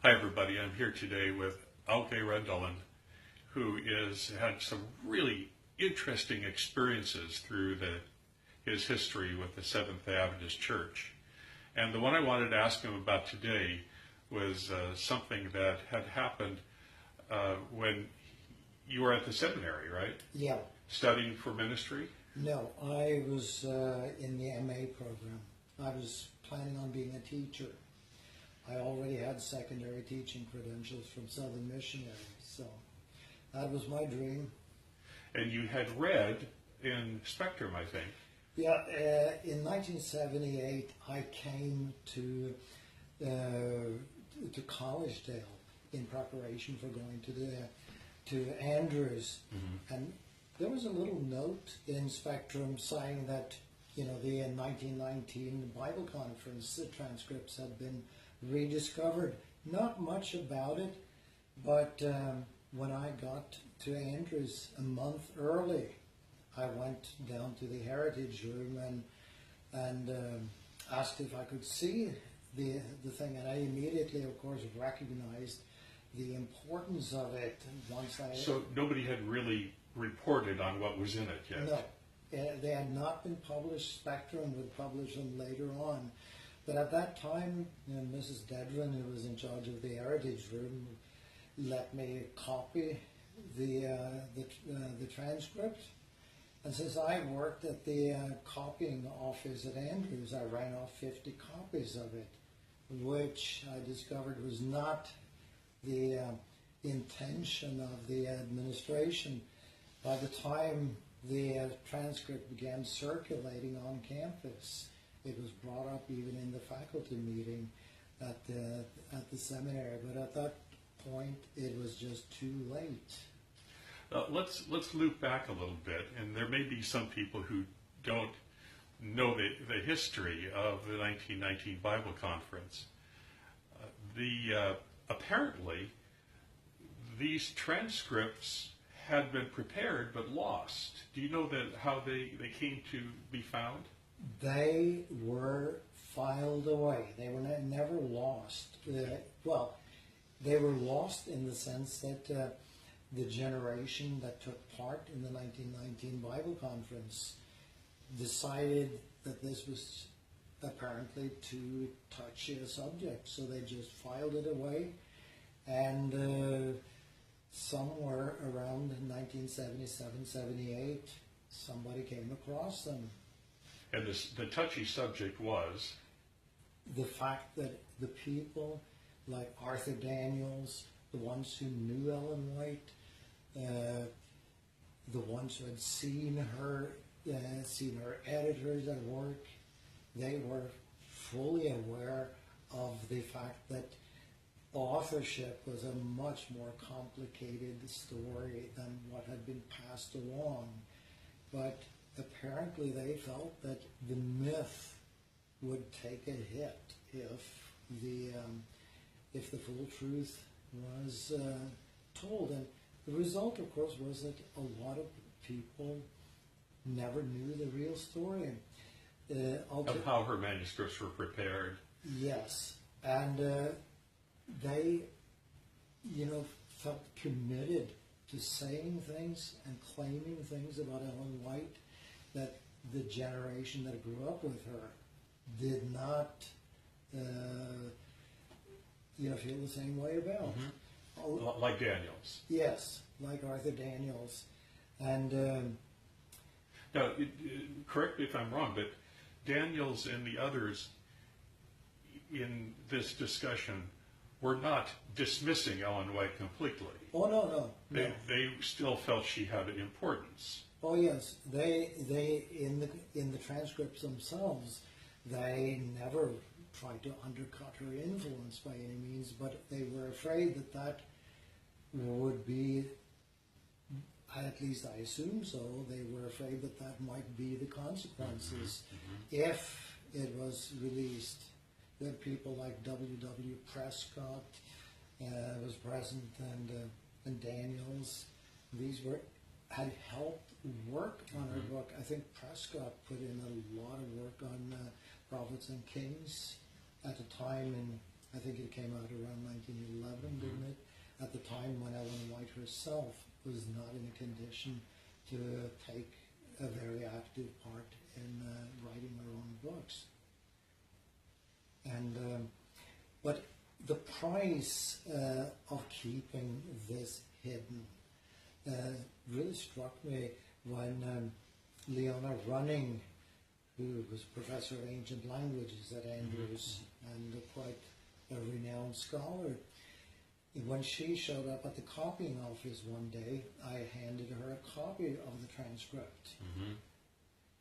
Hi everybody, I'm here today with Aage Rendalen, who had some really interesting experiences through his history with the Seventh Adventist Church. And the one I wanted to ask him about today was something that had happened when you were at the seminary, right? Yeah. Studying for ministry? No, I was in the MA program. I was planning on being a teacher. I already had secondary teaching credentials from Southern Missionaries, so that was my dream. And you had read in Spectrum, I think. Yeah, in 1978, I came to Collegedale in preparation for going to Andrews, and there was a little note in Spectrum saying that the 1919 Bible Conference transcripts had been rediscovered. Not much about it, but when I got to Andrews a month early, I went down to the Heritage Room and asked if I could see the thing, and I immediately, of course, recognized the importance of it. So nobody had really reported on what was in it yet? No, they had not been published. Spectrum would publish them later on. But at that time, Mrs. Dedrin, who was in charge of the Heritage Room, let me copy the transcript. And since I worked at the copying office at Andrews, I ran off 50 copies of it, which I discovered was not the intention of the administration. By the time the transcript began circulating on campus, it was brought up even in the faculty meeting at the seminary. But at that point, it was just too late. Let's loop back a little bit, and there may be some people who don't know the history of the 1919 Bible Conference. Apparently, these transcripts had been prepared but lost. Do you know how they came to be found? They were filed away. They were never lost. Well, they were lost in the sense that the generation that took part in the 1919 Bible Conference decided that this was apparently too touchy a subject, so they just filed it away, and somewhere around 1977-78, somebody came across them. And the touchy subject was? The fact that the people like Arthur Daniels, the ones who knew Ellen White, the ones who had seen her editors at work, they were fully aware of the fact that authorship was a much more complicated story than what had been passed along. But apparently they felt that the myth would take a hit if the full truth was told. And the result, of course, was that a lot of people never knew the real story. Of how her manuscripts were prepared. Yes. And they, felt committed to saying things and claiming things about Ellen White that the generation that grew up with her did not, feel the same way about. Mm-hmm. Like Daniels. Yes, like Arthur Daniels. And now, correct me if I'm wrong, but Daniels and the others in this discussion were not dismissing Ellen White completely. Oh, no. They still felt she had importance. Oh, yes. They in the transcripts themselves, they never tried to undercut her influence by any means, but they were afraid that would be, at least I assume so, they were afraid that might be the consequences if it was released. There were people like W.W. Prescott was present, and Daniels. These had helped work on her book. I think Prescott put in a lot of work on Prophets and Kings at a time I think it came out around 1911, didn't it? At the time when Ellen White herself was not in a condition to take a very active part in writing her own books. And but the price of keeping this hidden really struck me when Leona Running, who was professor of ancient languages at Andrews and quite a renowned scholar, when she showed up at the copying office one day, I handed her a copy of the transcript.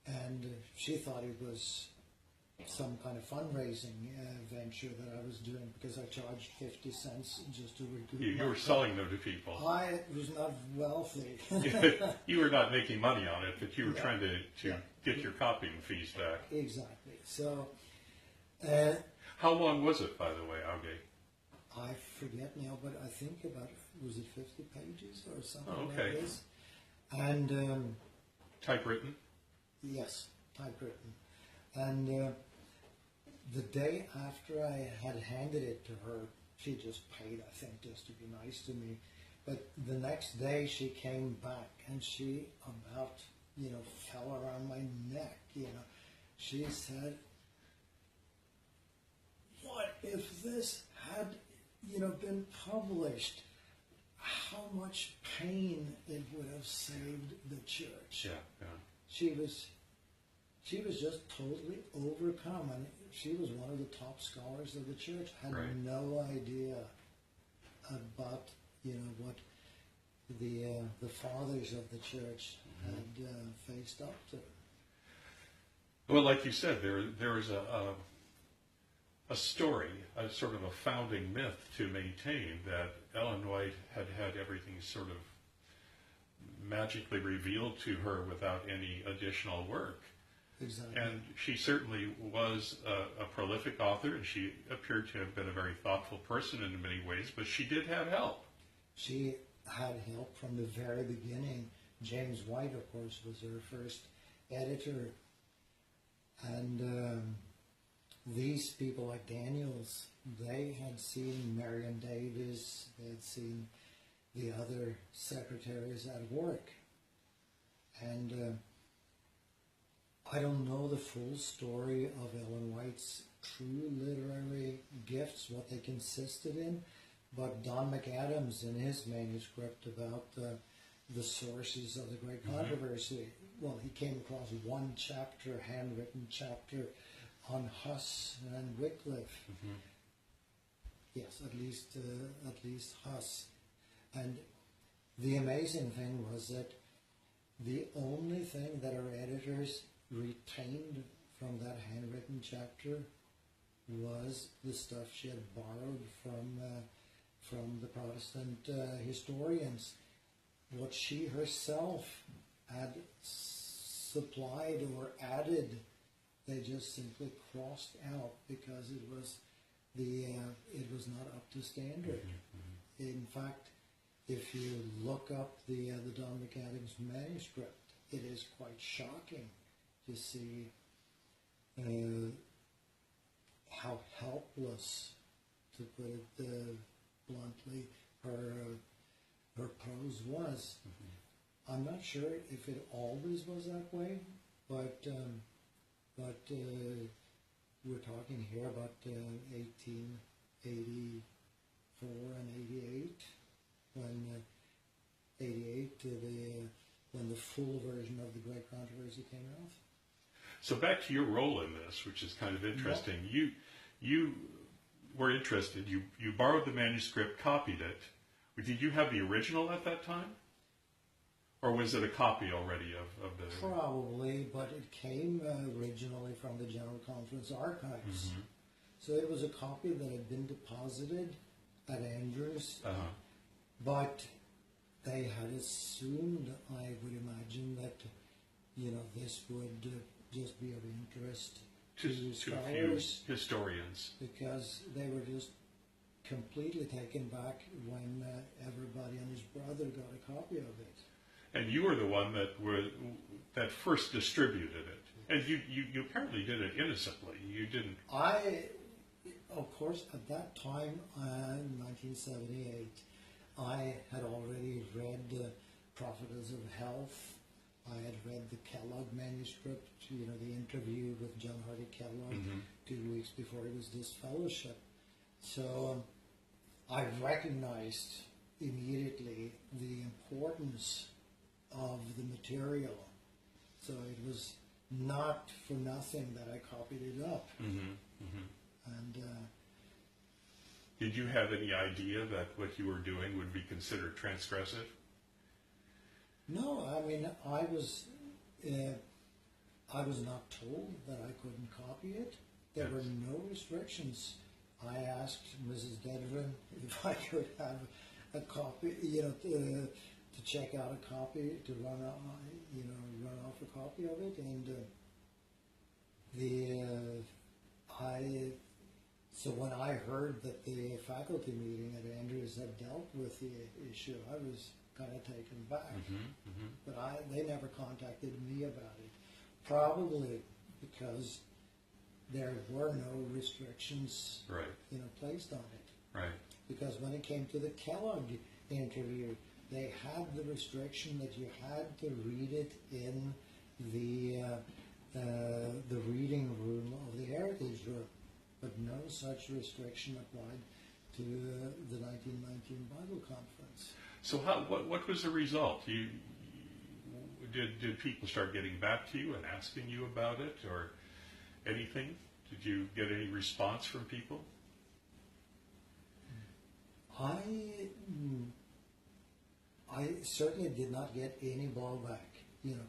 And she thought it was some kind of fundraising venture that I was doing, because I charged 50 cents just to recoup. You were selling them to people. I was not wealthy. You were not making money on it, but you were trying to get your copying fees back. Exactly. So, how long was it, by the way, Aage? I forget now, but I think about, was it 50 pages or something okay. like this? And typewritten? yes, typewritten. And the day after I had handed it to her, she just paid, I think, just to be nice to me. But the next day she came back and she about, fell around my neck, She said, what if this had, been published? How much pain it would have saved the church. Yeah. She was just totally overcome, and she was one of the top scholars of the church. Had no idea about what the fathers of the church had faced up to. Well, like you said, there is a story, a sort of a founding myth to maintain that Ellen White had everything sort of magically revealed to her without any additional work. Exactly. And she certainly was a prolific author, and she appeared to have been a very thoughtful person in many ways, but she did have help. She had help from the very beginning. James White, of course, was her first editor. And these people like Daniels, they had seen Marion Davis, they had seen the other secretaries at work. And I don't know the full story of Ellen White's true literary gifts, what they consisted in, but Don McAdams in his manuscript about the sources of the Great Controversy, well, he came across one chapter, handwritten chapter, on Huss and Wycliffe. Yes, at least Huss. And the amazing thing was that the only thing that our editors retained from that handwritten chapter was the stuff she had borrowed from the Protestant historians. What she herself had supplied or added, they just simply crossed out because it was not up to standard. In fact, if you look up the Don McAdams manuscript, it is quite shocking to see how helpless, to put it bluntly, her prose was. I'm not sure if it always was that way, but we're talking here about 1884 and 88, when 88 when the full version of the Great Controversy came out. So back to your role in this, which is kind of interesting. You were interested. You borrowed the manuscript, copied it. Did you have the original at that time? Or was it a copy already of the... Probably, but it came originally from the General Conference archives. So it was a copy that had been deposited at Andrews, but they had assumed, I would imagine, that this would just be of interest to scholars, historians, because they were just completely taken back when everybody and his brother got a copy of it. And you were the one that first distributed it, and you apparently did it innocently. You didn't. of course, at that time, in 1978, I had already read Prophetess of Health. I had read the Kellogg manuscript, the interview with John Hardy Kellogg 2 weeks before it was disfellowship. So I recognized immediately the importance of the material. So it was not for nothing that I copied it up. And did you have any idea that what you were doing would be considered transgressive? no, I mean, I was not told that I couldn't copy it. There were no restrictions. I asked Mrs. Dedrin if I could have a copy, to check out a copy, to run off a copy of it, and so when I heard that the faculty meeting at Andrews had dealt with the issue, I was kind of taken back. But they never contacted me about it, probably because there were no restrictions, Right. placed on it. Right. Because when it came to the Kellogg interview, they had the restriction that you had to read it in the reading room of the Heritage Room, but no such restriction applied to the 1919 Bible Conference. So what was the result? Did people start getting back to you and asking you about it or anything? Did you get any response from people? I certainly did not get any blowback.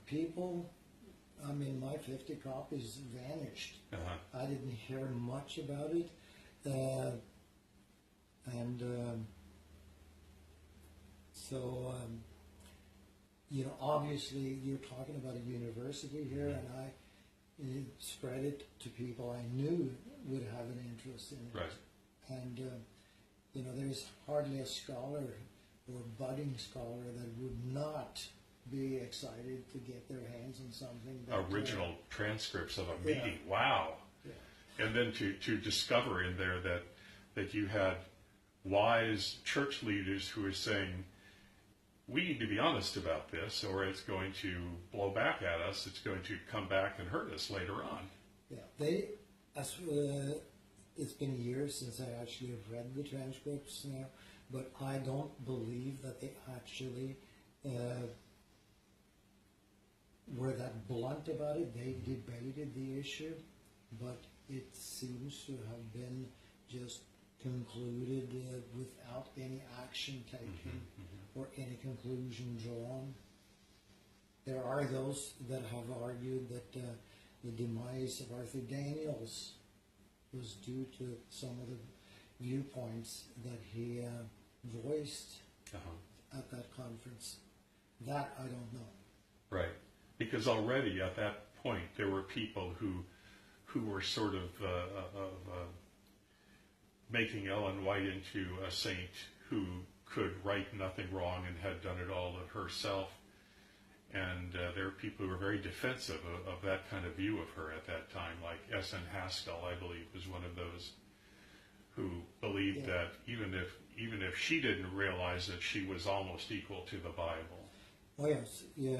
People, my 50 copies vanished. I didn't hear much about it. Obviously you're talking about a university here, and I spread it to people I knew would have an interest in it. Right. And, there's hardly a scholar or budding scholar that would not be excited to get their hands on something. Original transcripts of a Yeah. meeting. Wow. Yeah. And then to discover in there that you had wise church leaders who were saying, we need to be honest about this, or it's going to blow back at us. It's going to come back and hurt us later on. Yeah, it's been years since I actually have read the transcripts now, but I don't believe that they actually were that blunt about it. They debated the issue, but it seems to have been just concluded without any action taken or any conclusion drawn. There are those that have argued that the demise of Arthur Daniels was due to some of the viewpoints that he voiced at that conference. That I don't know. Right. Because already at that point there were people who were sort of making Ellen White into a saint who could right nothing wrong and had done it all herself. And there were people who were very defensive of that kind of view of her at that time, like S.N. Haskell, I believe, was one of those who believed that even if she didn't realize that she was almost equal to the Bible. Oh yes, yeah.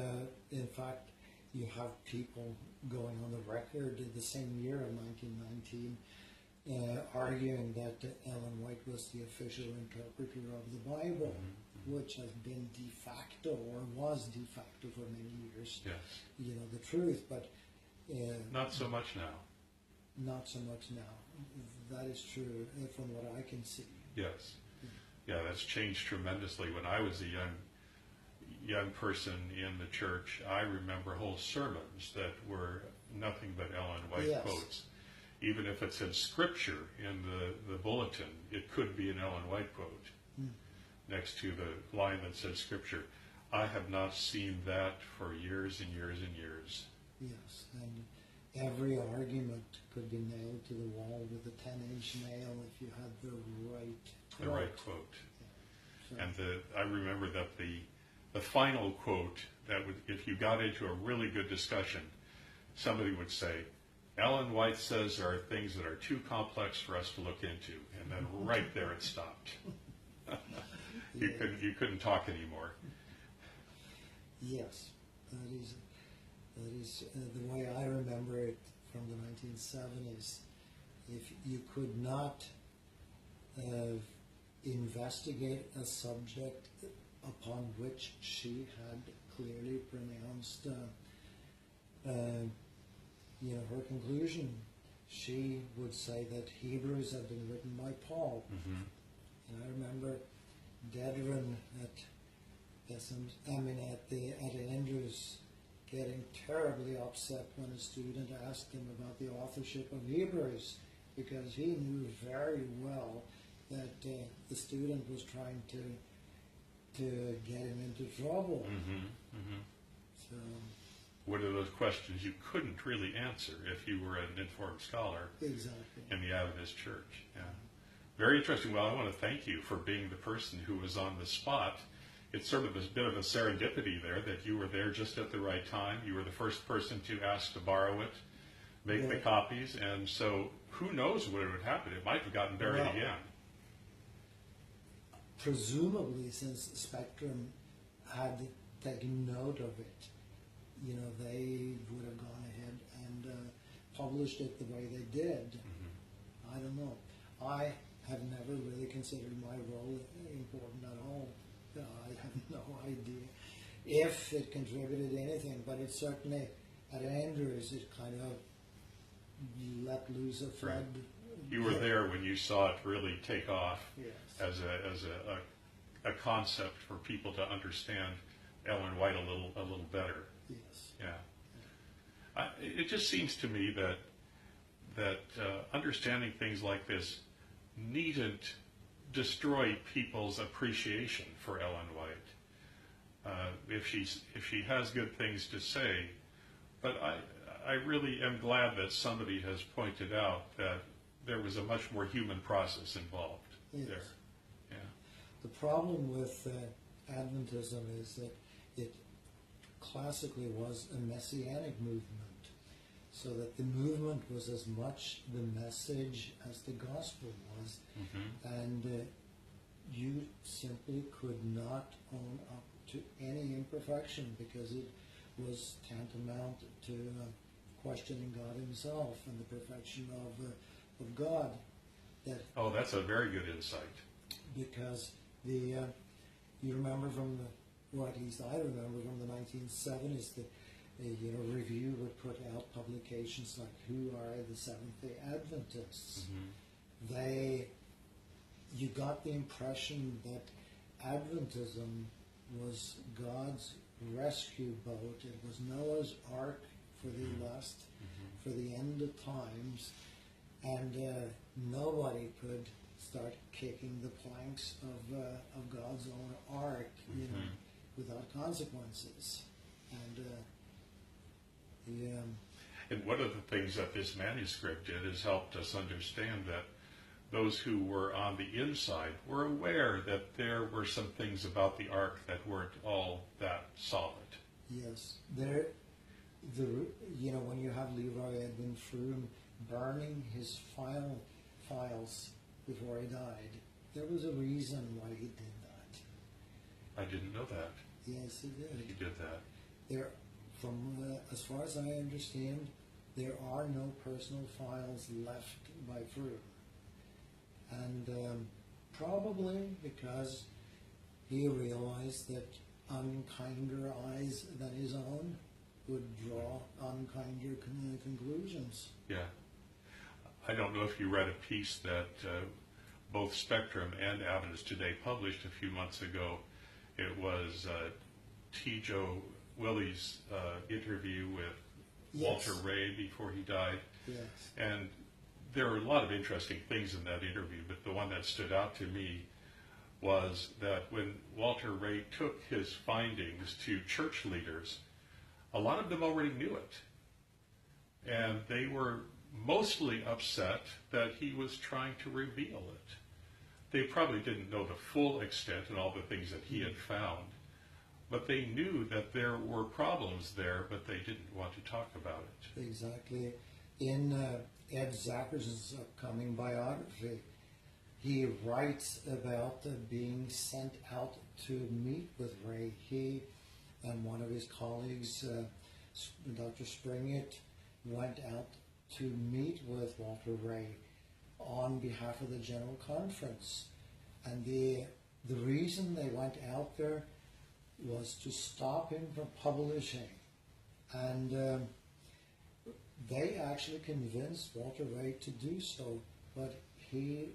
In fact, you have people going on the record in the same year of 1919 arguing that Ellen White was the official interpreter of the Bible, which has been de facto or was de facto for many years. Yes. The truth, but Not so much now. Not so much now. That is true from what I can see. Yes. Yeah, that's changed tremendously. When I was a young person in the church, I remember whole sermons that were nothing but Ellen White quotes. Even if it said scripture in the bulletin, it could be an Ellen White quote next to the line that said scripture. I have not seen that for years and years and years. Yes, and every argument could be nailed to the wall with a 10-inch nail if you had the right quote. The right quote. Yeah. So, And I remember that the final quote, that would, if you got into a really good discussion, somebody would say, Ellen White says there are things that are too complex for us to look into, and then right there it stopped. You couldn't talk anymore. Yes, that is the way I remember it from the 1970s. If you could not investigate a subject upon which she had clearly pronounced, her conclusion, she would say that Hebrews had been written by Paul. Mm-hmm. And I remember Dedrin at Andrews getting terribly upset when a student asked him about the authorship of Hebrews, because he knew very well that the student was trying to get him into trouble. Mm-hmm. Mm-hmm. So, one of those questions you couldn't really answer if you were an informed scholar exactly. in the Adventist Church. Yeah. Very interesting. Well, I want to thank you for being the person who was on the spot. It's sort of a bit of a serendipity there that you were there just at the right time. You were the first person to ask to borrow it, make the copies, and so who knows what would happen. It might have gotten buried again. Presumably, since Spectrum had taken note of it, they would have gone ahead and published it the way they did. Mm-hmm. I don't know. I have never really considered my role important at all. I have no idea if it contributed anything, but it certainly, at Andrews, it kind of let loose a flood. Right. You were there when you saw it really take off. Yes. As a concept for people to understand Ellen White a little better. Yes. Yeah. It just seems to me that understanding things like this needn't destroy people's appreciation for Ellen White. If she has good things to say, but I really am glad that somebody has pointed out that there was a much more human process involved there. Yeah. The problem with Adventism is that it classically was a messianic movement, so that the movement was as much the message as the gospel was, Mm-hmm. and you simply could not own up to any imperfection, because it was tantamount to questioning God Himself and the perfection of God. That's a very good insight. Because you remember from at least I remember from the 1970s, that Review would put out publications like "Who Are the Seventh-day Adventists?" Mm-hmm. You got the impression that Adventism was God's rescue boat. It was Noah's Ark for the last, for the end of times, and nobody could start kicking the planks of God's own ark, without consequences. And one of the things that this manuscript did is helped us understand that those who were on the inside were aware that there were some things about the ark that weren't all that solid. Yes, when you have Leroy Edwin Froome burning his files before he died, there was a reason why he did that. I didn't know that. Yes, he did. He did that. As far as I understand, there are no personal files left by Froome. And probably because he realized that unkinder eyes than his own would draw unkinder conclusions. Yeah. I don't know if you read a piece that both Spectrum and Adventist Today published a few months ago. It was T. Joe Willie's interview with Walter Ray before he died. Yes. And there were a lot of interesting things in that interview, but the one that stood out to me was that when Walter Ray took his findings to church leaders, a lot of them already knew it. And they were mostly upset that he was trying to reveal it. They probably didn't know the full extent and all the things that he had found, but they knew that there were problems there, but they didn't want to talk about it. Exactly. in Ed Zackerson's upcoming biography, he writes about being sent out to meet with Ray. He and one of his colleagues, Dr. Springett, went out to meet with Walter Ray on behalf of the General Conference. And the reason they went out there was to stop him from publishing. And they actually convinced Walter Ray to do so, but he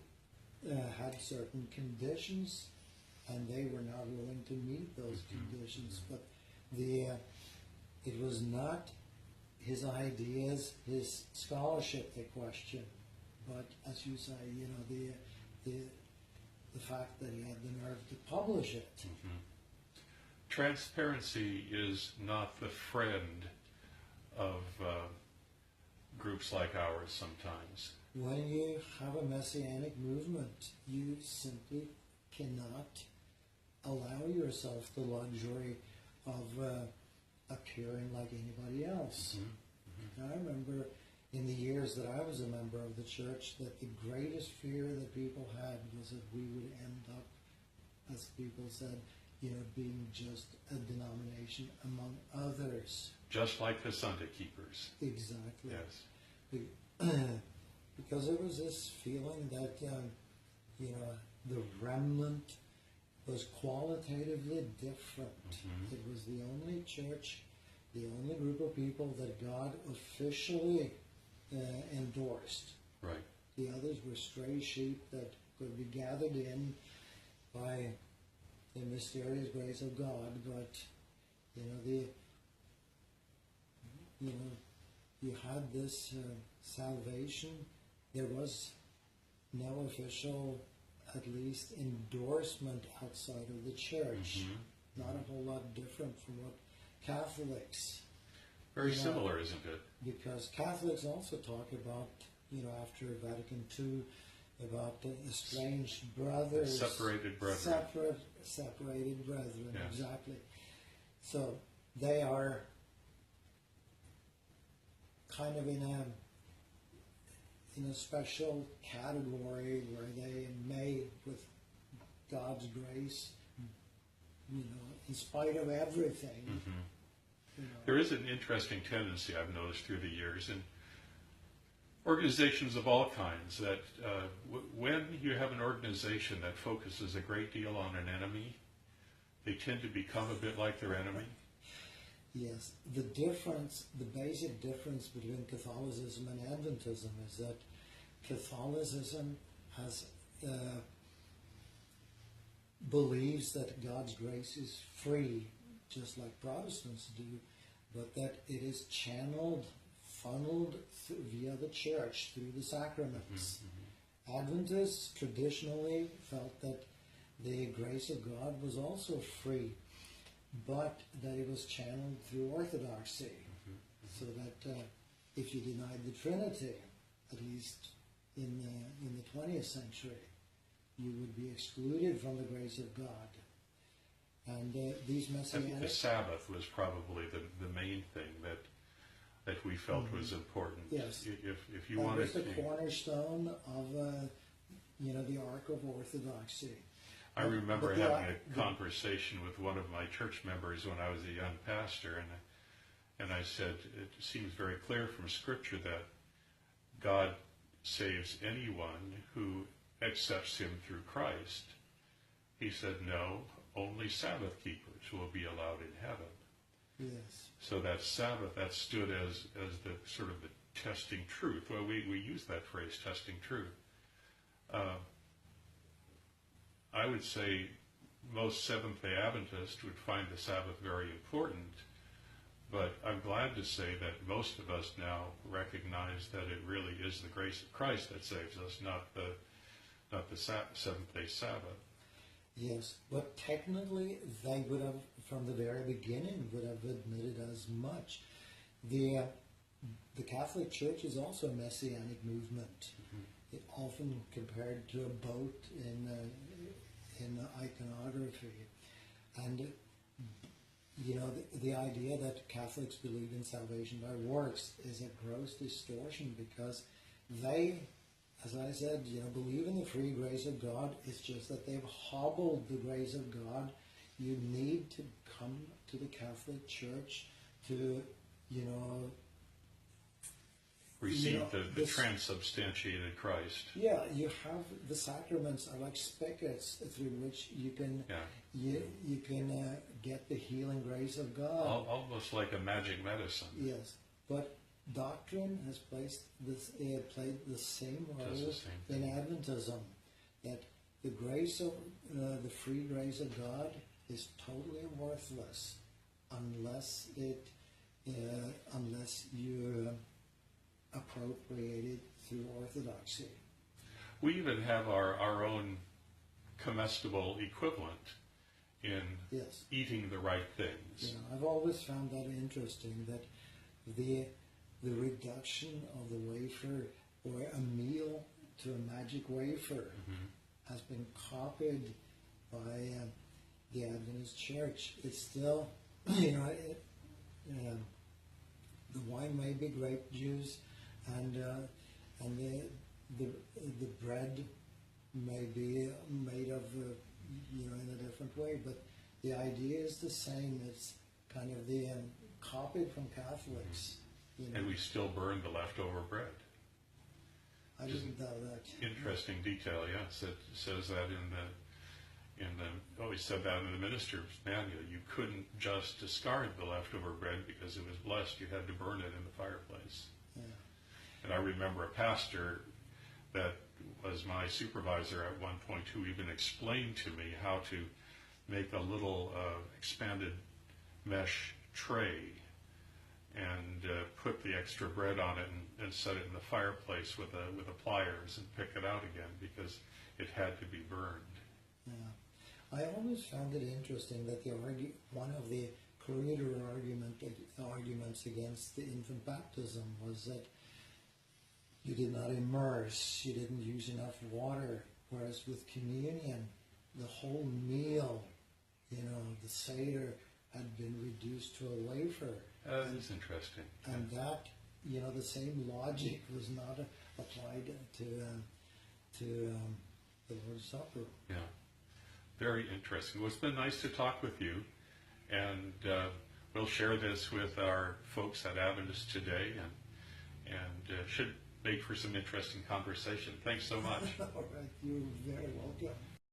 had certain conditions, and they were not willing to meet those conditions. But it was not his ideas, his scholarship they questioned, but as you say, the fact that he had the nerve to publish it. Transparency is not the friend of groups like ours sometimes. When you have a messianic movement, you simply cannot allow yourself the luxury of appearing like anybody else. I remember in the years that I was a member of the church that the greatest fear that people had was that we would end up, as people said, being just a denomination among others. Just like the Sunday keepers. Exactly. Yes. Because there was this feeling that, the remnant was qualitatively different. It was the only church, the only group of people that God officially endorsed. Right. The others were stray sheep that could be gathered in by the mysterious grace of God, but you had this salvation. There was no official, at least, endorsement outside of the church. Not a whole lot different from what Catholics. Very similar, isn't it? Because Catholics also talk about, after Vatican II, about the estranged brothers. Separated brethren. Separated brethren, Yes. exactly. So they are kind of in a special category where they may, with God's grace, in spite of everything. There is an interesting tendency I've noticed through the years in organizations of all kinds that when you have an organization that focuses a great deal on an enemy, they tend to become a bit like their enemy. Yes, the basic difference between Catholicism and Adventism is that Catholicism has believes that God's grace is free, just like Protestants do, but that it is funneled via the church through the sacraments. Adventists traditionally felt that the grace of God was also free, but that it was channeled through orthodoxy, so that if you denied the Trinity, at least in the 20th century, you would be excluded from the grace of God. And these I think the messianic... Sabbath was probably the main thing that we felt was important. Yes. If you That wanted was the to... cornerstone of the Ark of Orthodoxy. I remember But having a conversation with one of my church members when I was a young pastor, and I said, it seems very clear from Scripture that God saves anyone who accepts Him through Christ. He said, no, only Sabbath keepers will be allowed in heaven. Yes. So that Sabbath, that stood as the sort of the testing truth. Well, we use that phrase, testing truth. I would say most Seventh-day Adventists would find the Sabbath very important, but I'm glad to say that most of us now recognize that it really is the grace of Christ that saves us, not the Seventh-day Sabbath. Yes, but technically they would have, from the very beginning, would have admitted as much. The Catholic Church is also a messianic movement. It often compared to a boat in iconography, and the idea that Catholics believe in salvation by works is a gross distortion, because they, as I said, believe in the free grace of God. It's just that they've hobbled the grace of God. You need to come to the Catholic Church to, Receive the this, transubstantiated Christ. Yeah, you have the sacraments are like spigots through which you can get the healing grace of God. Almost like a magic medicine. Yes, but doctrine has played the same role in Adventism. That the grace of the free grace of God is totally worthless unless you appropriate it through orthodoxy. We even have our own comestible equivalent in eating the right things. I've always found that interesting, that the reduction of the wafer or a meal to a magic wafer has been copied by the Adventist Church. It's still, the wine may be grape juice, and the bread may be made of in a different way, but the idea is the same. It's kind of the copied from Catholics. And we still burn the leftover bread. I didn't know that. Interesting detail, yes. It says that always said that in the minister's manual. You couldn't just discard the leftover bread because it was blessed. You had to burn it in the fireplace. Yeah. And I remember a pastor that was my supervisor at one point who even explained to me how to make a little expanded mesh tray and put the extra bread on it and set it in the fireplace with a pliers and pick it out again because it had to be burned. Yeah. I always found it interesting that one of the creator arguments against the infant baptism was that you did not immerse, you didn't use enough water, whereas with communion, the whole meal, the Seder had been reduced to a wafer. That is interesting. And that, the same logic was not applied to the Lord's Supper. Yeah. Very interesting. Well, it's been nice to talk with you, and we'll share this with our folks at Adventist today, and should make for some interesting conversation. Thanks so much. All right, you're very welcome.